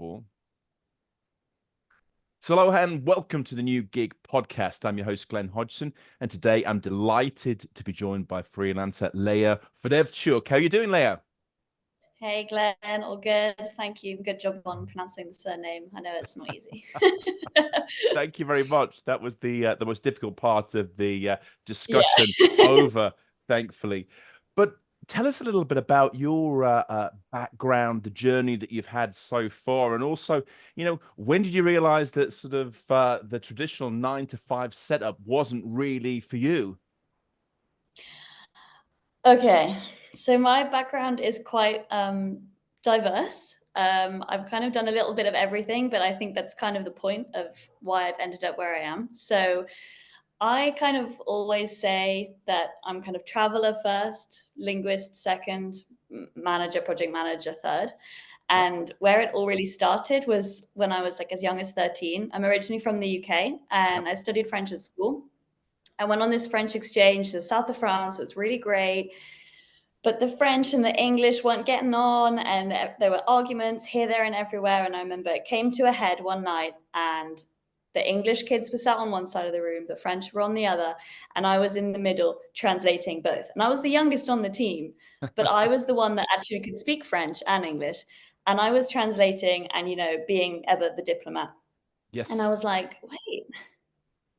call. So hello and welcome to the New Gig podcast. I'm your host, Glenn Hodgson, and today I'm delighted to be joined by freelancer Leah Fodevchuk. How are you doing, Leah? Hey Glenn, all good. Thank you. Good job on pronouncing the surname. I know it's not easy. Thank you very much. That was the most difficult part of the discussion Yeah. over, thankfully. But tell us a little bit about your background, the journey that you've had so far, and also, when did you realize that sort of the traditional 9 to 5 setup wasn't really for you? Okay, so my background is quite diverse. I've kind of done a little bit of everything, but I think that's kind of the point of why I've ended up where I am. So I kind of always say that I'm kind of traveler first, linguist second, manager, project manager third. Yep. And where it all really started was when I was like as young as 13. I'm originally from the UK Yep. and I studied French at school. I went on this French exchange to the south of France. It was really great. But the French and the English weren't getting on, and there were arguments here, there, and everywhere. And I remember it came to a head one night, and the English kids were sat on one side of the room, the French were on the other, and I was in the middle translating both. And I was the youngest on the team, but I was the one that actually could speak French and English. And I was translating and, being ever the diplomat. And I Yes. was like, wait,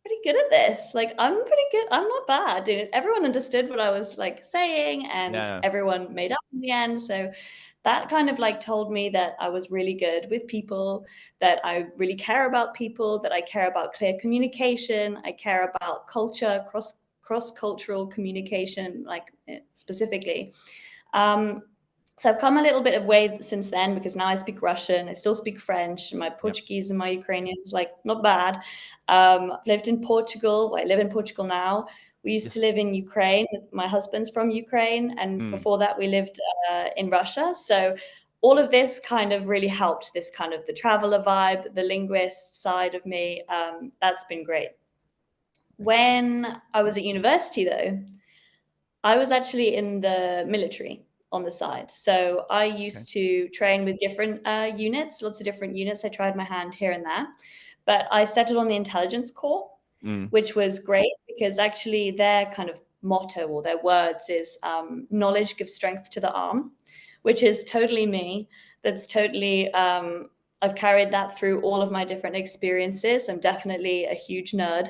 pretty good at this. Like, I'm pretty good. I'm not bad. Everyone understood what I was like saying, and Yeah. everyone made up in the end. So that kind of like told me that I was really good with people, that I really care about people, that I care about clear communication, I care about culture, cross-cultural communication, like specifically. Um, so I've come a little bit of way since then because now I speak Russian, I still speak French, and my Yep. Portuguese and my Ukrainian is like not bad. I've lived in Portugal. Well, I live in Portugal now. We used to Yes. live in Ukraine. My husband's from Ukraine, and Mm. before that, we lived in Russia. So all of this kind of really helped. This kind of the traveler vibe, the linguist side of me. That's been great. Excellent. When I was at university, though, I was actually in the military on the side. So I Okay. used to train with different units, lots of different units. I tried my hand here and there, but I settled on the intelligence corps, Mm. which was great because actually their kind of motto or their words is knowledge gives strength to the arm, which is totally me. That's totally, I've carried that through all of my different experiences. I'm definitely a huge nerd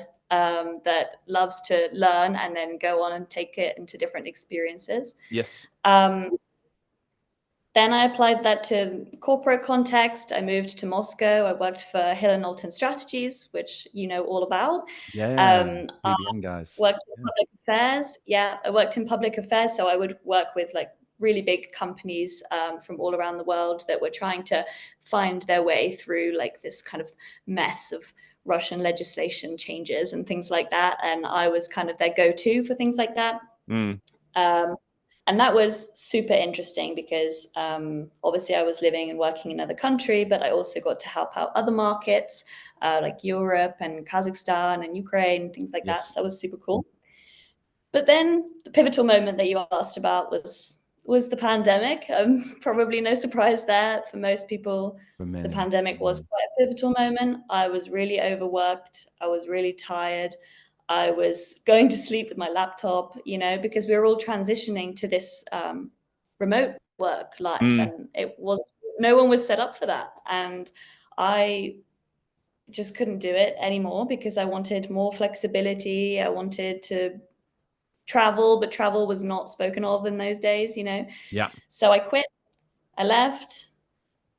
that loves to learn and then go on and take it into different experiences. Yes. Um, then I applied that to corporate context. I moved to Moscow. I worked for Hill and Knowlton Strategies, which you know all about. Yeah. I BDM guys. worked in Yeah. public affairs. Yeah, I worked in public affairs. So I would work with like really big companies from all around the world that were trying to find their way through like this kind of mess of Russian legislation changes and things like that. And I was kind of their go-to for things like that. Mm. Um, and that was super interesting because obviously I was living and working in another country, but I also got to help out other markets like Europe and Kazakhstan and Ukraine, things like that. Yes. So that was super cool. But then the pivotal moment that you asked about was the pandemic. Probably no surprise there for most people. For The many. pandemic was Mm. quite a pivotal moment. I was really overworked. I was really tired. I was going to sleep with my laptop, because we were all transitioning to this remote work life, Mm. and it was no one was set up for that, and I just couldn't do it anymore because I wanted more flexibility. I wanted to travel, but travel was not spoken of in those days. Yeah. So I quit. I left,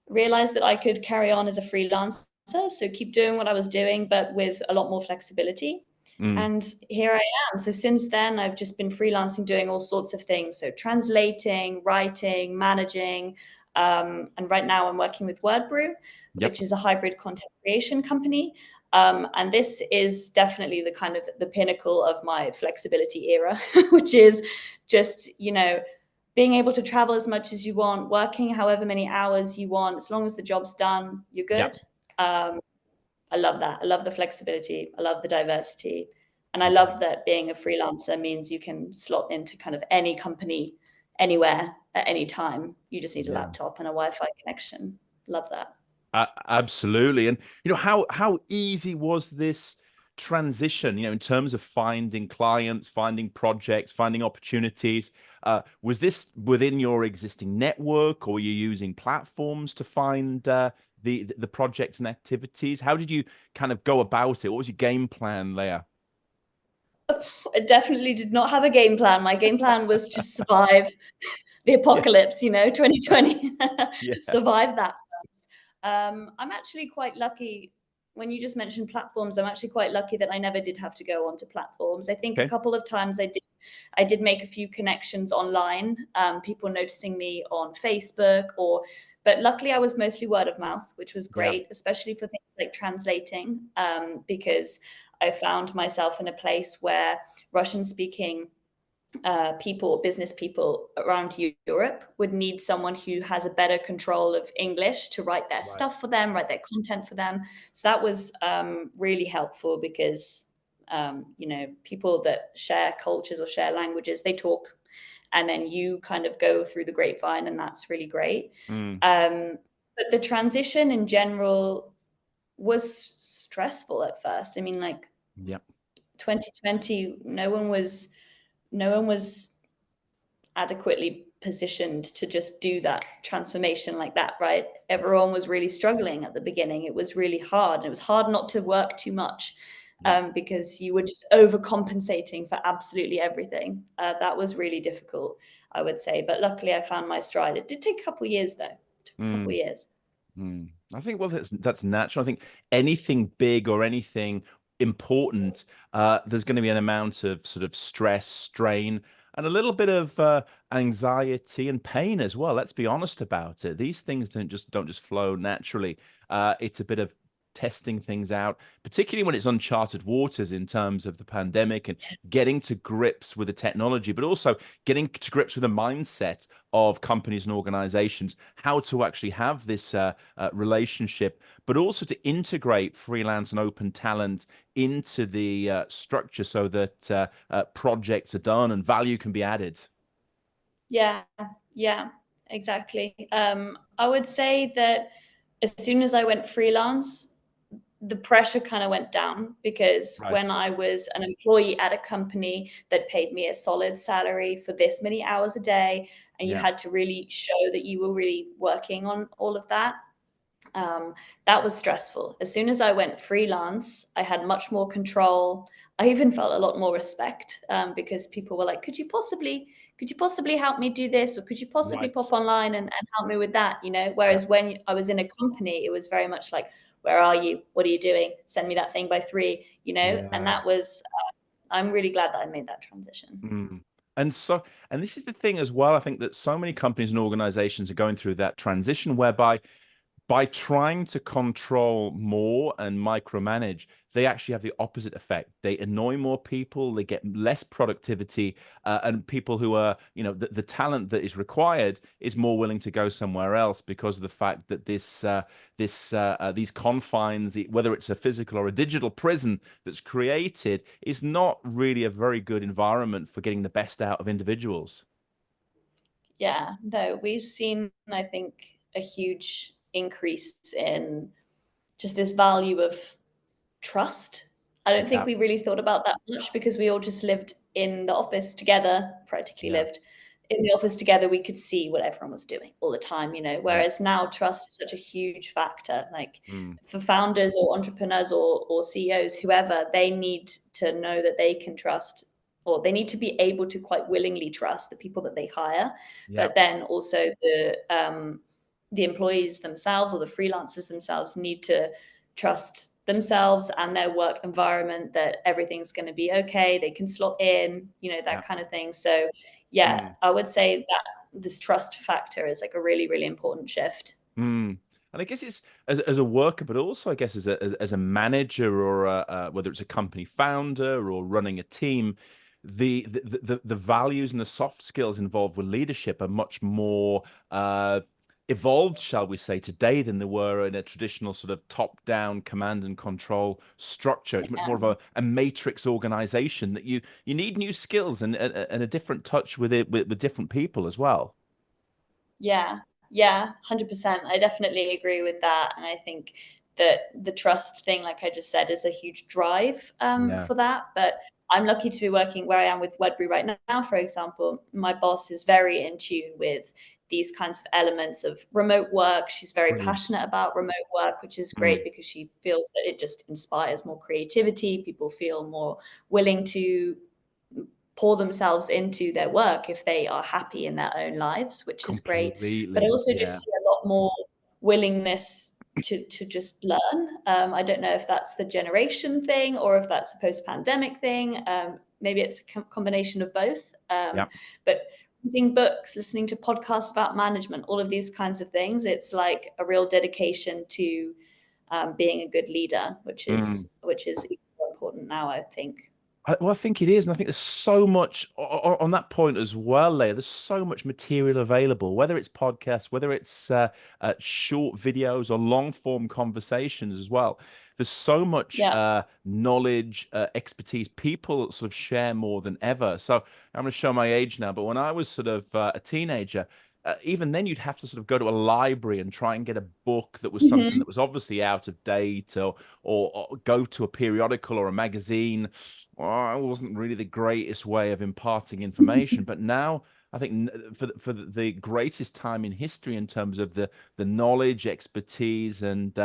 realized that I could carry on as a freelancer, so keep doing what I was doing, but with a lot more flexibility. Mm. And here I am. So since then, I've just been freelancing, doing all sorts of things. So translating, writing, managing. And right now I'm working with WordBrew, Yep. which is a hybrid content creation company. And this is definitely the kind of the pinnacle of my flexibility era, which is just, being able to travel as much as you want, working however many hours you want, as long as the job's done, you're Yep. good. I love that. I love the flexibility. I love the diversity. And I love that being a freelancer means you can slot into kind of any company, anywhere, at any time. You just need a Yeah. laptop and a Wi-Fi connection. Love that. Absolutely. And how easy was this transition, in terms of finding clients, finding projects, finding opportunities? Was this within your existing network, or were you using platforms to find the projects and activities? How did you kind of go about it? What was your game plan, Leah? I definitely did not have a game plan. My game plan was just survive the Yes. apocalypse, 2020, Yeah. survive that first. I'm actually quite lucky. When you just mentioned platforms, I'm actually quite lucky that I never did have to go onto platforms. I think a Okay. couple of times I did make a few connections online, people noticing me on Facebook, but luckily I was mostly word of mouth, which was Yeah. great, especially for things like translating, because I found myself in a place where Russian speaking people, business people around Europe would need someone who has a better control of English to write their Right. stuff for them, write their content for them. So that was really helpful because, people that share cultures or share languages, they talk and then you kind of go through the grapevine, and that's really great. Mm. But the transition in general was stressful at first. I mean, like Yeah. 2020, no one was adequately positioned to just do that transformation like that, right? Everyone was really struggling at the beginning. It was really hard. And it was hard not to work too much, Yeah. because you were just overcompensating for absolutely everything. That was really difficult, I would say. But luckily, I found my stride. It did take a couple of years, though. It took a couple of Mm. years. I think, well, that's natural. I think anything big or anything important, there's going to be an amount of sort of stress, strain, and a little bit of anxiety and pain as well. Let's be honest about it. These things don't just flow naturally. It's a bit of testing things out, particularly when it's uncharted waters in terms of the pandemic, and getting to grips with the technology, but also getting to grips with the mindset of companies and organizations, how to actually have this relationship, but also to integrate freelance and open talent into the structure so that projects are done and value can be added. Yeah, yeah, exactly. I would say that as soon as I went freelance, the pressure kind of went down, because when Right. I was an employee at a company that paid me a solid salary for this many hours a day, and you Yeah. had to really show that you were really working on all of that, that was stressful. As soon as I went freelance, I had much more control. I even felt a lot more respect, because people were like, could you possibly help me do this? Or could you possibly Right. pop online and help me with that? Yeah. Whereas when I was in a company, it was very much like, where are you? What are you doing? Send me that thing by 3, and Yeah. that was, I'm really glad that I made that transition. Mm. And so, and this is the thing as well. I think that so many companies and organizations are going through that transition whereby by trying to control more and micromanage, they actually have the opposite effect. They annoy more people, they get less productivity, and people who are, the talent that is required is more willing to go somewhere else because of the fact that these confines, whether it's a physical or a digital prison that's created, is not really a very good environment for getting the best out of individuals. Yeah, no, we've seen, I think, a huge increase in just this value of trust. I don't think Yeah, we really thought about that much because we all just lived in the office together, practically yeah, lived in the office together. We could see what everyone was doing all the time, yeah. whereas now trust is such a huge factor. Like, Mm, for founders or entrepreneurs or CEOs, whoever, they need to know that they can trust, or they need to be able to quite willingly trust the people that they hire. yeah, But then also the employees themselves or the freelancers themselves need to trust themselves and their work environment, that everything's going to be okay, they can slot in, yeah. that kind of thing. So yeah, Mm. I would say that this trust factor is like a really, really important shift. Mm. And I guess it's as a worker, but also I guess as a manager or whether it's a company founder or running a team, the values and the soft skills involved with leadership are much more evolved, shall we say, today than they were in a traditional sort of top-down command and control structure. It's much more of Yeah, a matrix organization that you need new skills and a different touch with it with different people as well. yeah, Yeah, 100%. I definitely agree with that. And I think that the trust thing, like I just said, is a huge drive Yeah. for that. But I'm lucky to be working where I am with Wedbury right now, for example. My boss is very in tune with these kinds of elements of remote work. She's very Brilliant. passionate about remote work, which is Mm, great because she feels that it just inspires more creativity. People feel more willing to pour themselves into their work if they are happy in their own lives, which is great. But I completely. also just Yeah. see a lot more willingness to just learn. I don't know if that's the generation thing or if that's a post-pandemic thing. Maybe it's a combination of both. Yeah. But reading books, listening to podcasts about management, all of these kinds of things, it's like a real dedication to being a good leader, Mm. which is important now, I think. Well, I think it is, and I think there's so much on that point as well, Leah. There's so much material available, whether it's podcasts, whether it's short videos or long form conversations as well. There's so much Yeah. knowledge, expertise. People sort of share more than ever. So I'm going to show my age now, but when I was sort of a teenager, even then you'd have to sort of go to a library and try and get a book that was something Mhm. that was obviously out of date, or go to a periodical or a magazine. Well, it wasn't really the greatest way of imparting information. But now I think for the greatest time in history in terms of the knowledge, expertise, and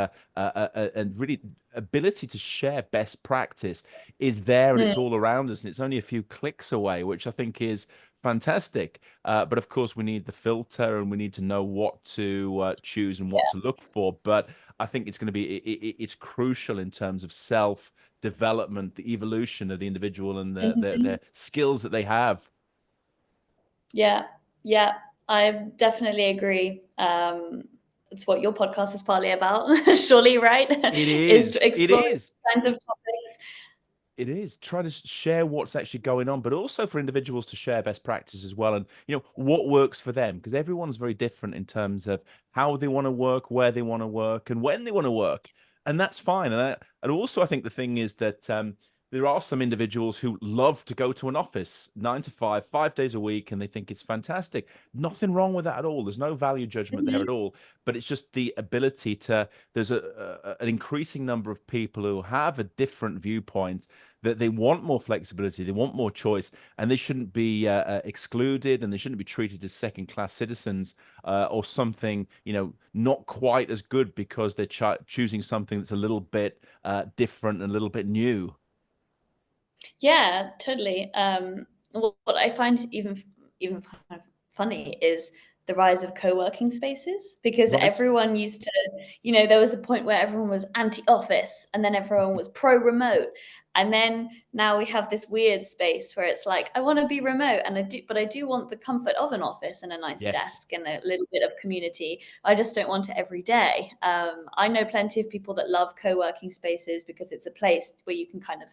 really ability to share best practice is there, and Mm, it's all around us, and it's only a few clicks away, which I think is fantastic. But of course, we need the filter, and we need to know what to choose and what to look for. But I think it's going to be it's crucial in terms of self development, the evolution of the individual, and their mhm. skills that they have. Yeah, yeah, I definitely agree. It's what your podcast is partly about, surely, right? It Is to is. It explore is. kinds of topics. It is. Try to share what's actually going on, but also for individuals to share best practice as well, and what works for them, because everyone's very different in terms of how they want to work, where they want to work, and when they want to work, and that's fine. And also, I think the thing is that there are some individuals who love to go to an office 9 to 5, 5 days a week, and they think it's fantastic. Nothing wrong with that at all. There's no value judgment there Mhm. at all, but it's just the ability to. There's an increasing number of people who have a different viewpoint, that they want more flexibility, they want more choice, and they shouldn't be excluded, and they shouldn't be treated as second-class citizens, or something, not quite as good because they're choosing something that's a little bit different and a little bit new. Yeah, totally. What I find even kind of funny is the rise of co-working spaces because Right? everyone used to, there was a point where everyone was anti-office and then everyone was pro-remote. And then now we have this weird space where it's like, I want to be remote and but I do want the comfort of an office and a nice Yes, desk and a little bit of community. I just don't want it every day. I know plenty of people that love co-working spaces because it's a place where you can kind of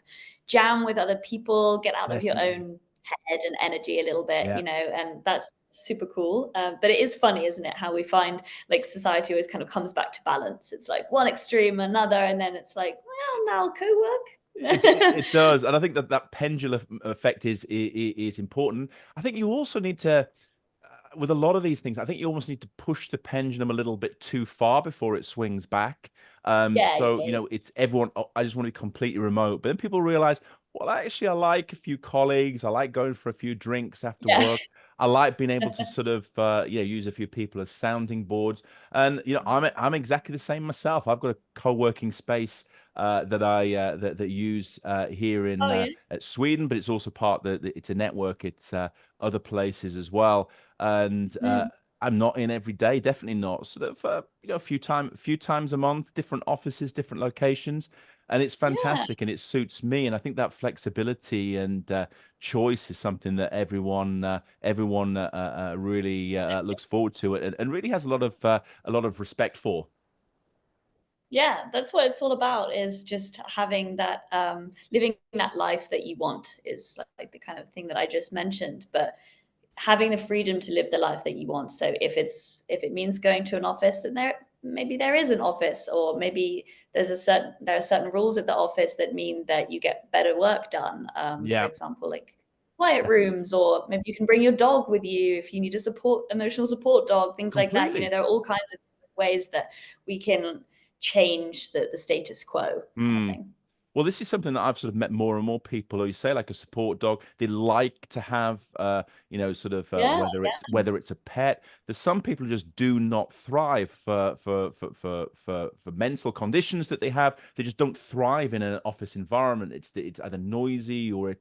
jam with other people, get out of your definitely. own head and energy a little bit, Yeah. and that's super cool. But it is funny, isn't it, how we find like society always kind of comes back to balance. It's like one extreme, another, and then it's like, well, now co-work. It does, and I think that pendulum effect is important. I think you also need to, with a lot of these things, I think you almost need to push the pendulum a little bit too far before it swings back. Yeah, So yeah, it's everyone. Oh, I just want to be completely remote, but then people realize, well, actually, I like a few colleagues. I like going for a few drinks after yeah. work. I like being able to sort of use a few people as sounding boards. And I'm exactly the same myself. I've got a co-working space that I that use here in Oh yeah. at Sweden, but it's also it's a network. It's other places as well, and Mm. I'm not in every day. Definitely not. Sort of few times a month, different offices, different locations, and it's Yeah. fantastic, and it suits me. And I think that flexibility and choice is something that everyone really looks forward to it, and really has a lot of respect for. Yeah, that's what it's all about, is just having that living that life that you want is like the kind of thing that I just mentioned, but having the freedom to live the life that you want. So if it means going to an office, then maybe there is an office, or maybe there are certain rules at the office that mean that you get better work done. For Yeah. example, like quiet definitely. rooms, or maybe you can bring your dog with you if you need a emotional support dog, things like that. Completely. There are all kinds of ways that we can change the status quo kind of Mm. thing. Well, this is something that I've sort of met more and more people who you say like a support dog. They like to have, sort of Yeah, whether it's a pet. There's some people who just do not thrive for mental conditions that they have. They just don't thrive in an office environment. It's either noisy or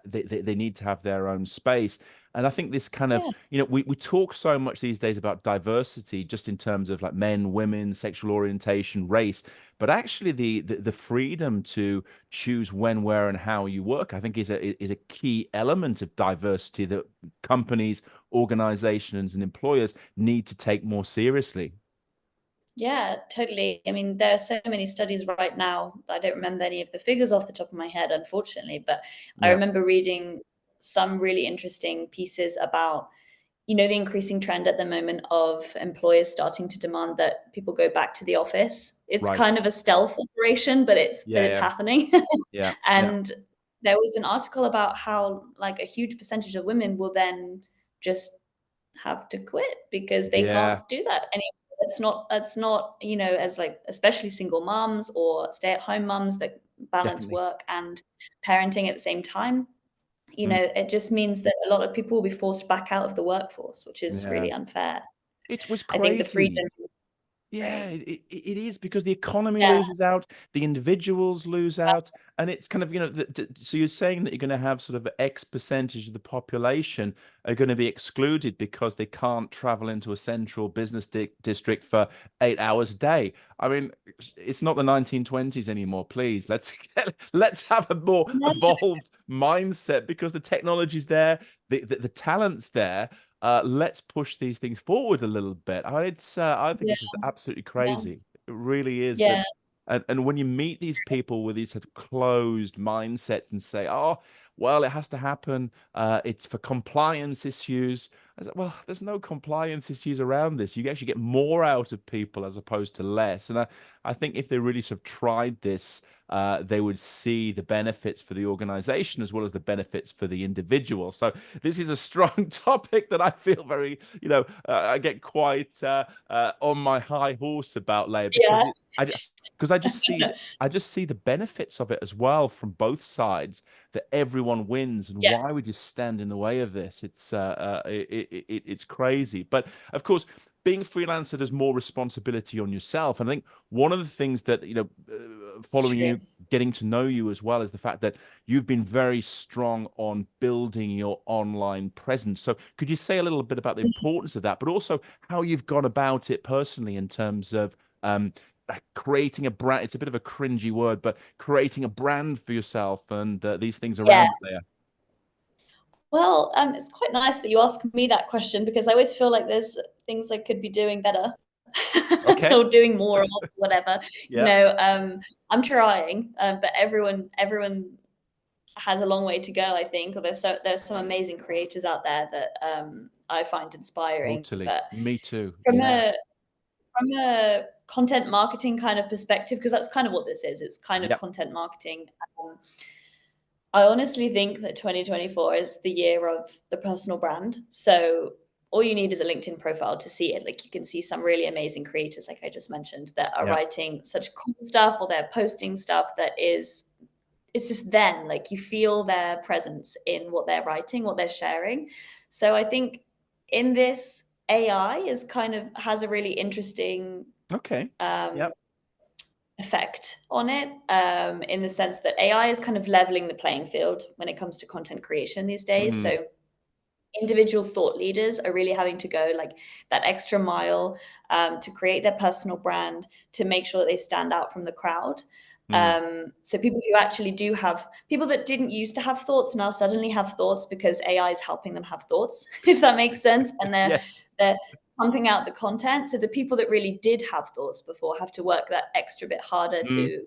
they need to have their own space. And I think this kind of, yeah, we talk so much these days about diversity, just in terms of like men, women, sexual orientation, race. But actually, the freedom to choose when, where, and how you work, I think, is a key element of diversity that companies, organizations, and employers need to take more seriously. yeah, totally. I mean, there are so many studies right now. I don't remember any of the figures off the top of my head, unfortunately, but I Yeah, remember reading some really interesting pieces about, the increasing trend at the moment of employers starting to demand that people go back to the office. It's right. kind of a stealth operation, but Yeah, it's yeah, happening. yeah, yeah, And there was an article about how like a huge percentage of women will then just have to quit because they yeah, can't do that anymore. That's not, as like especially single moms or stay-at-home moms that balance definitely. work and parenting at the same time. Mm, It just means that a lot of people will be forced back out of the workforce, which is yeah, really unfair. it was I think the crazy. freedom, Yeah, right? it is because the economy Yeah, loses out, the individuals lose out, and it's kind of, so you're saying that you're going to have sort of X percentage of the population are going to be excluded because they can't travel into a central business district for 8 hours a day. I mean, it's not the 1920s anymore. Please, let's have a more yeah, evolved mindset because the technology's there, the talent's there. Let's push these things forward a little bit. I think yeah, it's just absolutely yeah, crazy. It really is that. yeah, And when you meet these people with these sort of closed mindsets and say, "Oh, well, it has to happen. It's for compliance issues." I said, "Well, there's no compliance issues around this. You actually get more out of people as opposed to less." And I think if they really sort of tried this, they would see the benefits for the organization as well as the benefits for the individual. So this is a strong topic that I feel very, I get quite on my high horse about, Leia, yeah, because I just see the benefits of it as well from both sides, that everyone wins, and yeah, why would you stand in the way of this? It's crazy. But of course, being a freelancer, there's more responsibility on yourself. And I think one of the things that, it's following true. you, getting to know you as well, is the fact that you've been very strong on building your online presence. So could you say a little bit about the importance of that, but also how you've gone about it personally in terms of creating a brand? It's a bit of a cringy word, but creating a brand for yourself and these things Yeah. around it there. Well, it's quite nice that you ask me that question because I always feel like there's things I could be doing better Okay. or doing more of whatever. Yeah. I'm trying, but everyone has a long way to go, I think. Or there's some amazing creators out there that I find inspiring. Totally. But Me too. from Yeah. a from a content marketing kind of perspective, because that's kind of what this is. It's kind of Yep. content marketing. Um, I honestly think that 2024 is the year of the personal brand. So all you need is a LinkedIn profile to see it. Like you can see some really amazing creators, like I just mentioned, that are Yep. writing such cool stuff or they're posting stuff that is it's just them. Like you feel their presence in what they're writing, what they're sharing. So I think in this AI is kind of has a really interesting Okay. um, Yep. effect on it in the sense that AI is kind of leveling the playing field when it comes to content creation these days. Mm, So individual thought leaders are really having to go like that extra mile to create their personal brand to make sure that they stand out from the crowd. mm. So people who actually do have people that didn't used to have thoughts now suddenly have thoughts because AI is helping them have thoughts, if that makes sense, and Yes. they're pumping out the content. So the people that really did have thoughts before have to work that extra bit harder Mm, to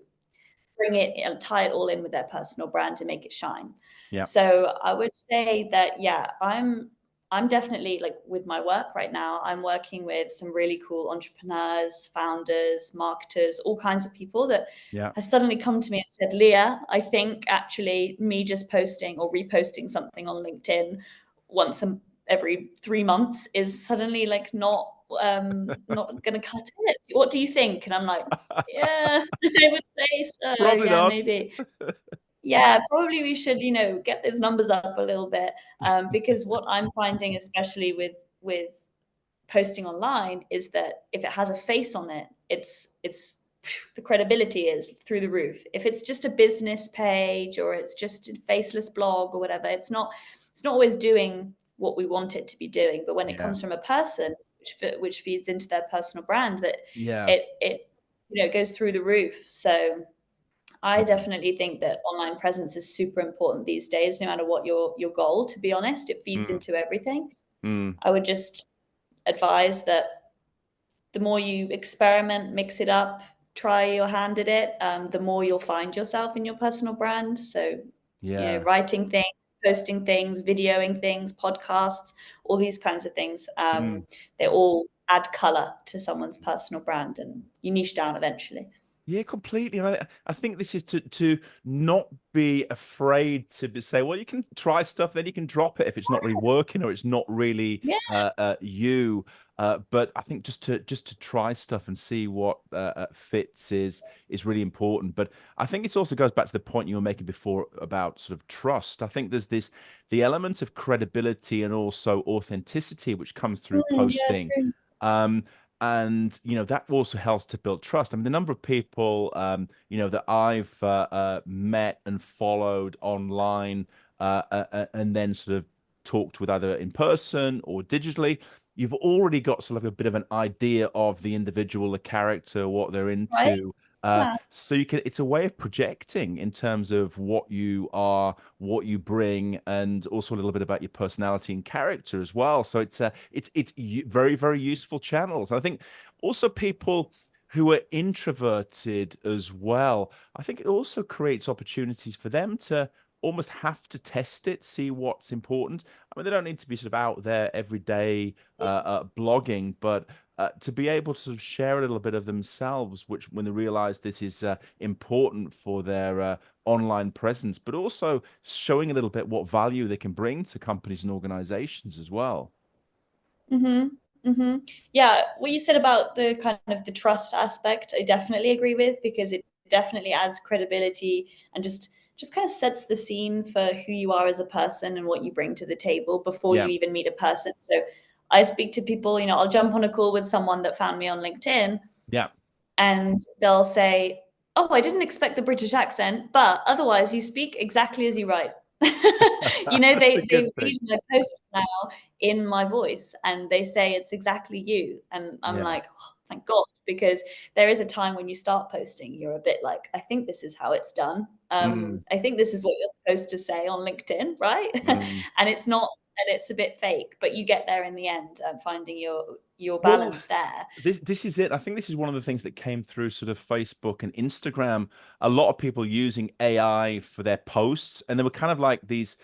bring it and tie it all in with their personal brand to make it shine. yeah. So I would say that yeah, I'm I'm definitely, like, with my work right now, I'm working with some really cool entrepreneurs, founders, marketers, all kinds of people that Yeah. have suddenly come to me and said, Leah, I think actually me just posting or reposting something on LinkedIn once every 3 months is suddenly like not gonna cut it. What do you think? And I'm like, yeah, I would say so. Probably Yeah, not. maybe. Yeah, probably we should, get those numbers up a little bit, because what I'm finding, especially with posting online, is that if it has a face on it, it's the credibility is through the roof. If it's just a business page or it's just a faceless blog or whatever, it's not always doing what we want it to be doing. But when it Yeah. comes from a person, which feeds into their personal brand, that Yeah. it goes through the roof. So I Mm, definitely think that online presence is super important these days, no matter what your goal, to be honest. It feeds mm, into everything. mm. I would just advise that the more you experiment, mix it up, try your hand at it, the more you'll find yourself in your personal brand. So, Yeah. writing things, posting things, videoing things, podcasts, all these kinds of things, Mm. they all add color to someone's personal brand, and you niche down eventually. Yeah, completely. And I think this is to not be afraid to say, well, you can try stuff, then you can drop it if it's not really working or it's not really Yeah. you. But I think just to try stuff and see what fits is really important. But I think it also goes back to the point you were making before about sort of trust. I think there's the element of credibility and also authenticity which comes through Yeah, posting. true. Um, and that also helps to build trust. I mean, the number of people that I've met and followed online, and then sort of talked with either in person or digitally, you've already got sort of a bit of an idea of the individual, the character, what they're Right? into. Yeah. So it's a way of projecting in terms of what you are, what you bring, and also a little bit about your personality and character as well. So it's very, very useful channels. I think also people who are introverted as well, I think it also creates opportunities for them to almost have to test it, see what's important. I mean, they don't need to be sort of out there every day blogging, but to be able to sort of share a little bit of themselves, which when they realize this is important for their online presence, but also showing a little bit what value they can bring to companies and organizations as well. Mhm, mhm. Yeah, what you said about the kind of the trust aspect, I definitely agree with, because it definitely adds credibility and just kind of sets the scene for who you are as a person and what you bring to the table before Yeah, you even meet a person. So I speak to people, I'll jump on a call with someone that found me on LinkedIn, yeah. and they'll say, "Oh, I didn't expect the British accent, but otherwise you speak exactly as you write." That's a They good thing. read my posts now in my voice, and they say it's exactly you, and I'm Yeah. like, oh, thank God, because there is a time when you start posting, you're a bit like, I think this is how it's done. Mm, I think this is what you're supposed to say on LinkedIn, right? mm. And it's not, and it's a bit fake, but you get there in the end, finding your Well, balance there. this is it. I think this is one of the things that came through sort of Facebook and Instagram. A lot of people using AI for their posts, and they were kind of like these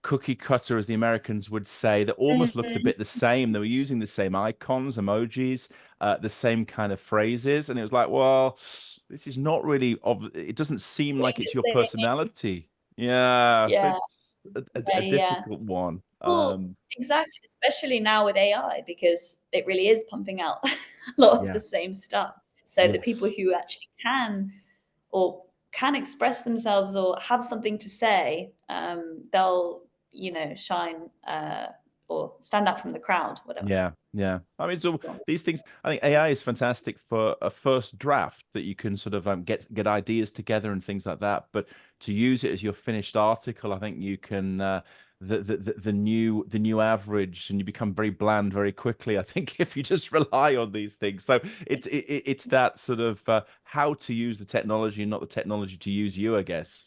cookie cutter, as the Americans would say, that almost looked a Mhm. bit the same. They were using the same icons, emojis, the same kind of phrases, and it was like, well, this is not really of. It doesn't seem What like you're it's your saying. personality. Yeah, so Yeah, it's yeah, a yeah. difficult one. Well, exactly, especially now with AI, because it really is pumping out a lot of Yeah. the same stuff. So the people Yes. who actually can express themselves or have something to say, they'll, shine, or stand out from the crowd, whatever. Yeah, yeah. I mean, so these things, I think AI is fantastic for a first draft that you can sort of get ideas together and things like that. But to use it as your finished article, I think you can the new average, and you become very bland very quickly. I think if you just rely on these things, so it's that sort of how to use the technology and not the technology to use you, I guess.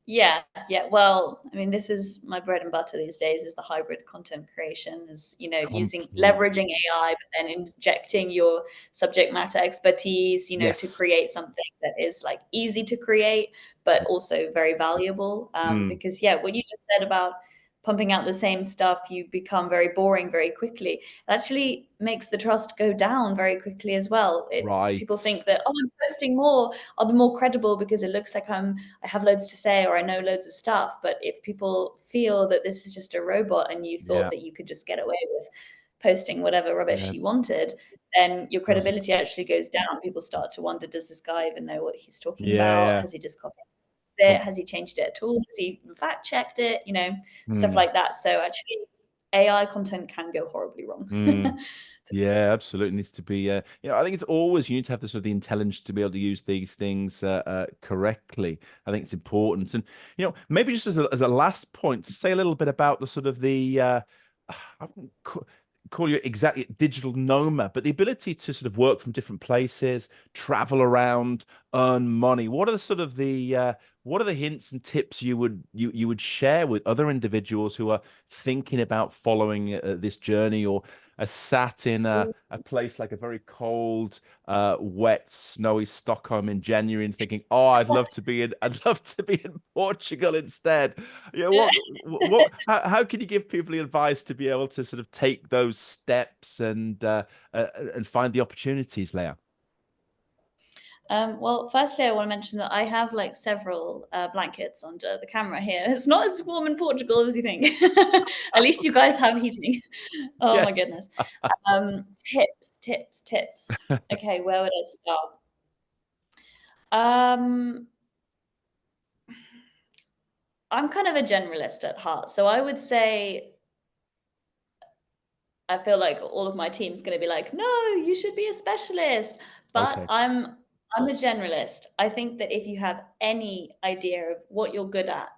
Yeah, yeah. Well, I mean, this is my bread and butter these days, is the hybrid content creation, is, leveraging Completely. AI, but then injecting your subject matter expertise, to Yes. create something that is like easy to create, but Yeah. also very valuable. Mm, Because yeah, what you just said about pumping out the same stuff, you become very boring very quickly. It actually makes the trust go down very quickly as well. People Right. think that, oh, I'm posting more, I'll be more credible because it looks like I have loads to say or I know loads of stuff. But if people feel that this is just a robot and you thought Yeah. that you could just get away with posting whatever rubbish Yeah. you wanted, then your Doesn't. credibility actually goes down. People start to wonder, does this guy even know what he's talking Yeah. about? Yeah. Has he just copied it? Has he changed it at all? Has he fact checked it? Stuff Mm, like that. So actually, AI content can go horribly wrong. mm. Yeah, absolutely needs to be. I think it's always you need to have the sort of the intelligence to be able to use these things correctly. I think it's important, and maybe just as a last point to say a little bit about the sort of the I wouldn't call you exactly digital nomad, but the ability to sort of work from different places, travel around, earn money. What are the sort of the what are the hints and tips you would share with other individuals who are thinking about following this journey or sat in a place like a very cold, wet, snowy Stockholm in January and thinking, "Oh, I'd love to be in Portugal instead." How can you give people the advice to be able to sort of take those steps and find the opportunities, Leah? Well, firstly, I want to mention that I have like several blankets under the camera here. It's not as warm in Portugal as you think. At least you guys have heating. Oh my Yes. goodness. Tips. Okay, where would I start? Um, I'm kind of a generalist at heart. So I would say I feel like all of my team's going to be like, "No, you should be a specialist." But Okay. I'm a generalist. I think that if you have any idea of what you're good at,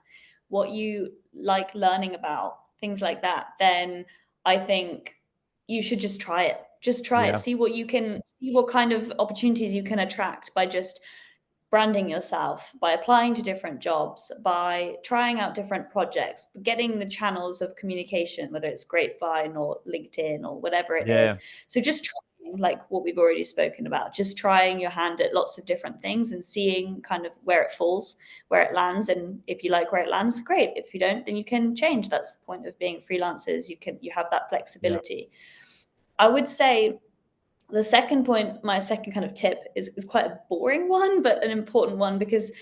what you like learning about, things like that, then I think you should just try it. Just try it. Yeah. See what kind of opportunities you can attract by just branding yourself, by applying to different jobs, by trying out different projects, getting the channels of communication, whether it's Grapevine or LinkedIn or whatever it is. Yeah. So just trying, like what we've already spoken about, just trying your hand at lots of different things and seeing kind of where it falls, where it lands. And if you like where it lands, great. If you don't, then you can change. That's the point of being freelancers. You have that Yeah. flexibility. I would say the second point, my second kind of tip is quite a boring one, but an important one because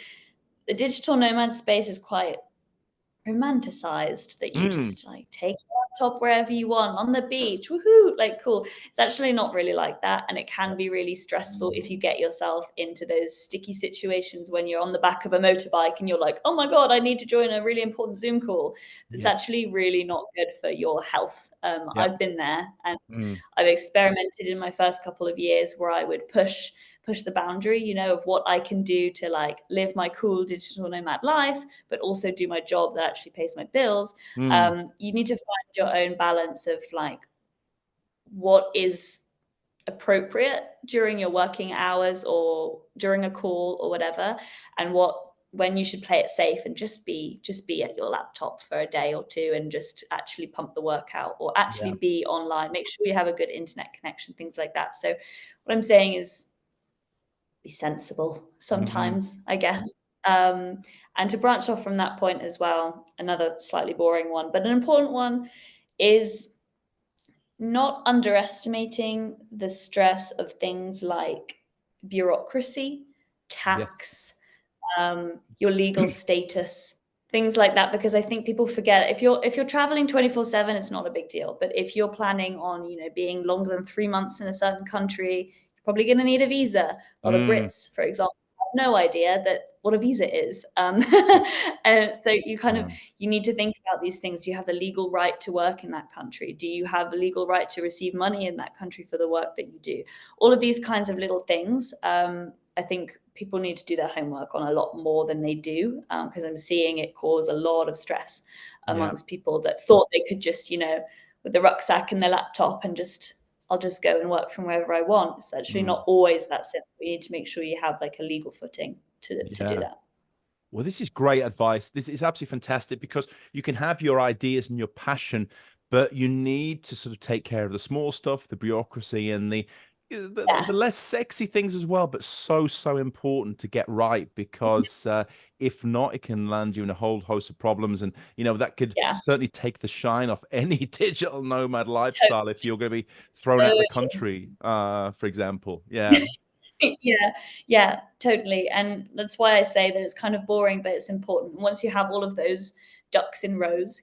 the digital nomad space is quite romanticized that you Mm. just like take your laptop wherever you want on the beach, woohoo, like cool. It's actually not really like that. And it can be really stressful if you get yourself into those sticky situations when you're on the back of a motorbike and you're like, oh my God, I need to join a really important Zoom call. It's Yes. actually really not good for your health. Yeah. I've been there and Mm. I've experimented in my first couple of years where I would push the boundary, of what I can do to like live my cool digital nomad life, but also do my job that actually pays my bills. Mm. You need to find your own balance of like what is appropriate during your working hours or during a call or whatever, and when you should play it safe and just be at your laptop for a day or two and just actually pump the work out or actually Yeah. be online. Make sure you have a good internet connection, things like that. So what I'm saying is be sensible Mm. sometimes, I guess. And to branch off from that point as well, another slightly boring one, but an important one is not underestimating the stress of things like bureaucracy, Yes. tax, your legal status, things like that. Because I think people forget if you're traveling 24/7, it's not a big deal. But if you're planning on being longer than 3 months in a certain country, you're probably going to need a visa. A lot of Mm. Brits, for example, have no idea that what a visa is. And so Yeah. you need to think about these things. Do you have the legal right to work in that country? Do you have a legal right to receive money in that country for the work that you do? All of these kinds of little things. I think people need to do their homework on a lot more than they do, because I'm seeing it cause a lot of stress Yeah. amongst people that thought they could just, with the rucksack and their laptop and I'll just go and work from wherever I want. It's actually Mm. not always that simple. You need to make sure you have like a legal footing to do Yeah. that. Well, this is great advice. This is absolutely fantastic because you can have your ideas and your passion, but you need to sort of take care of the small stuff, the bureaucracy, and the less sexy things as well, but so important to get right, because if not, it can land you in a whole host of problems, and that could Yeah, certainly take the shine off any digital nomad to- lifestyle if you're going to be thrown out of the totally. country, for example. Yeah, Yeah, yeah, totally. And that's why I say that it's kind of boring, but it's important. Once you have all of those ducks in rows,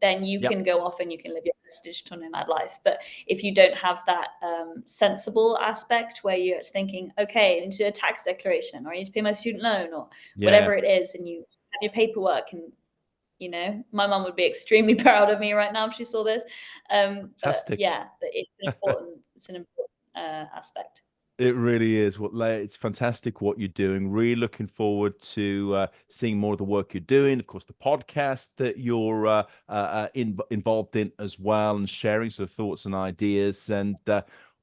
then you yep, can go off and you can live your best digital nomad life. But if you don't have that sensible aspect where you're thinking, okay, I need to do a tax declaration, or I need to pay my student loan, or yeah, whatever it is, and you have your paperwork, and my mum would be extremely proud of me right now if she saw this. But fantastic. yeah, it's an important aspect. It really is. Well, Leah, it's fantastic what you're doing. Really looking forward to seeing more of the work you're doing. Of course, the podcast that you're involved in as well, and sharing sort of thoughts and ideas. And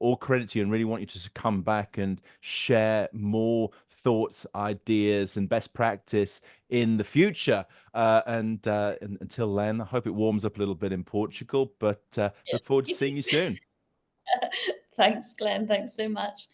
all credit to you. And really want you to come back and share more thoughts, ideas, and best practice in the future. And until then, I hope it warms up a little bit in Portugal. But Yeah. look forward to seeing you soon. Thanks, Glenn. Thanks so much.